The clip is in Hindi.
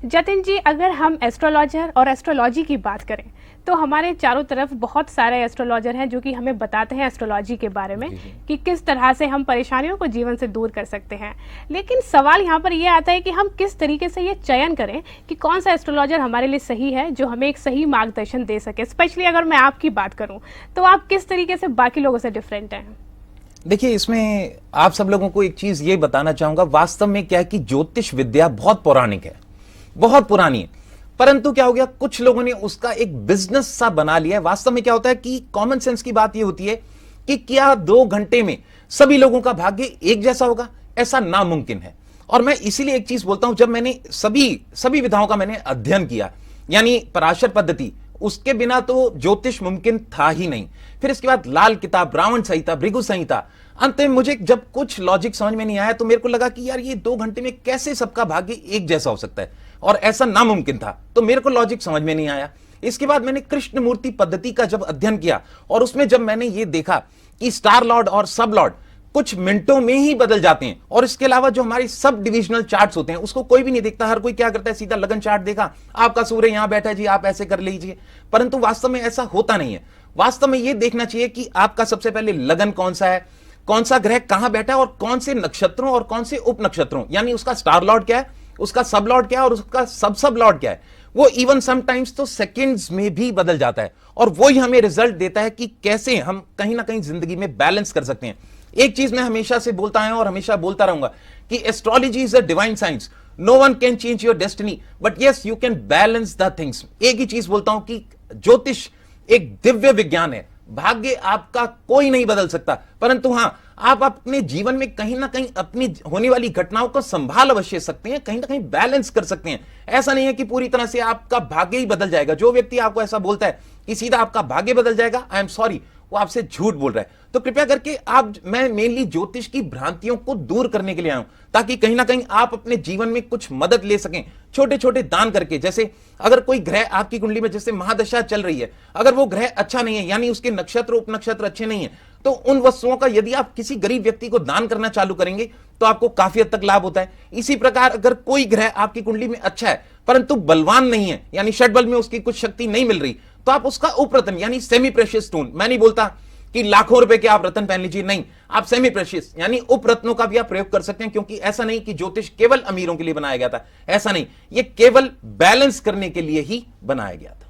जतिन जी, अगर हम एस्ट्रोलॉजर और एस्ट्रोलॉजी की बात करें तो हमारे चारों तरफ बहुत सारे एस्ट्रोलॉजर हैं जो कि हमें बताते हैं एस्ट्रोलॉजी के बारे में कि किस तरह से हम परेशानियों को जीवन से दूर कर सकते हैं। लेकिन सवाल यहाँ पर यह आता है कि हम किस तरीके से ये चयन करें कि कौन सा एस्ट्रोलॉजर हमारे लिए सही है, जो हमें एक सही मार्गदर्शन दे सके। स्पेशली अगर मैं आपकी बात करूँ तो आप किस तरीके से बाकी लोगों से डिफरेंट हैं? देखिए, इसमें आप सब लोगों को एक चीज ये बताना चाहूंगा, वास्तव में क्या है कि ज्योतिष विद्या बहुत पौराणिक है, बहुत पुरानी है, परंतु क्या हो गया, कुछ लोगों ने उसका एक बिजनेस सा बना लिया है। वास्तव में क्या होता है कि कॉमन सेंस की बात ये होती है कि क्या 2 घंटे में सभी लोगों का भाग्य एक जैसा होगा? ऐसा नामुमकिन है। और मैं इसीलिए एक चीज बोलता हूं, जब मैंने सभी विधाओं का मैंने अध्ययन किया, यानी पराशर पद्धति, उसके बिना तो ज्योतिष मुमकिन था ही नहीं। फिर इसके बाद लाल किताब, रावण संहिता, भृगु संहिता, अंत में मुझे जब कुछ लॉजिक समझ में नहीं आया तो मेरे को लगा कि यार ये 2 घंटे में कैसे सबका भाग्य एक जैसा हो सकता है, और ऐसा नामुमकिन था। तो मेरे को लॉजिक समझ में नहीं आया। इसके बाद मैंने कृष्ण मूर्ति पद्धति का जब अध्ययन किया, और उसमें जब मैंने ये देखा कि स्टार लॉर्ड और सब लॉर्ड कुछ मिनटों में ही बदल जाते हैं, और इसके अलावा जो हमारे सब डिविजनल चार्ट्स होते हैं उसको कोई भी नहीं देखता। हर कोई क्या करता है, सीधा लगन चार्ट देखा, आपका सूर्य यहां बैठा है जी, आप ऐसे कर लीजिए, परंतु वास्तव में ऐसा होता नहीं है। वास्तव में यह देखना चाहिए कि आपका सबसे पहले लगन कौन सा है, कौन सा ग्रह कहां बैठा है, और कौन से नक्षत्रों और कौन से उप नक्षत्रों, यानी उसका स्टार लॉर्ड क्या है, उसका सब लॉर्ड क्या है, और उसका सब लॉर्ड क्या है। वो इवन समटाइम्स तो सेकंड्स में भी बदल जाता है, और वो ही हमें रिजल्ट देता है कि कैसे हम कहीं ना कहीं जिंदगी में बैलेंस कर सकते हैं। एक चीज मैं हमेशा से बोलता आया और हमेशा बोलता रहूंगा कि astrology is a divine science. No one can change your destiny, but yes you can balance the things. एक ही चीज बोलता हूं कि ज्योतिष एक दिव्य विज्ञान है। भाग्य आपका कोई नहीं बदल सकता, परंतु हां, आप अपने जीवन में कहीं ना कहीं अपनी होने वाली घटनाओं को संभाल अवश्य सकते हैं, कहीं ना कहीं बैलेंस कर सकते हैं। ऐसा नहीं है कि पूरी तरह से आपका भाग्य ही बदल जाएगा। जो व्यक्ति आपको ऐसा बोलता है कि सीधा आपका भाग्य बदल जाएगा, आई एम सॉरी, वो आपसे झूठ बोल रहा है। तो कृपया करके मैं मेनली ज्योतिष की भ्रांतियों को दूर करने के लिए आया हूं, ताकि कहीं ना कहीं आप अपने जीवन में कुछ मदद ले सकें, छोटे छोटे दान करके। जैसे अगर कोई ग्रह आपकी कुंडली में, जैसे महादशा चल रही है, अगर वो ग्रह अच्छा नहीं है, यानी उसके नक्षत्र उपनक्षत्र अच्छे नहीं है, तो उन वस्तुओं का यदि आप किसी गरीब व्यक्ति को दान करना चालू करेंगे तो आपको काफी हद तक लाभ होता है। इसी प्रकार अगर कोई ग्रह आपकी कुंडली में अच्छा है परंतु बलवान नहीं है, यानी षटबल में उसकी कुछ शक्ति नहीं मिल रही, तो आप उसका उपरत्न यानी सेमी प्रेशियस स्टोन, मैं नहीं बोलता कि लाखों रुपए के आप रत्न पहन लीजिए, नहीं, आप सेमी प्रेशियस यानी उपरत्नों का भी आप प्रयोग कर सकते हैं। क्योंकि ऐसा नहीं कि ज्योतिष केवल अमीरों के लिए बनाया गया था, ऐसा नहीं, यह केवल बैलेंस करने के लिए ही बनाया गया था।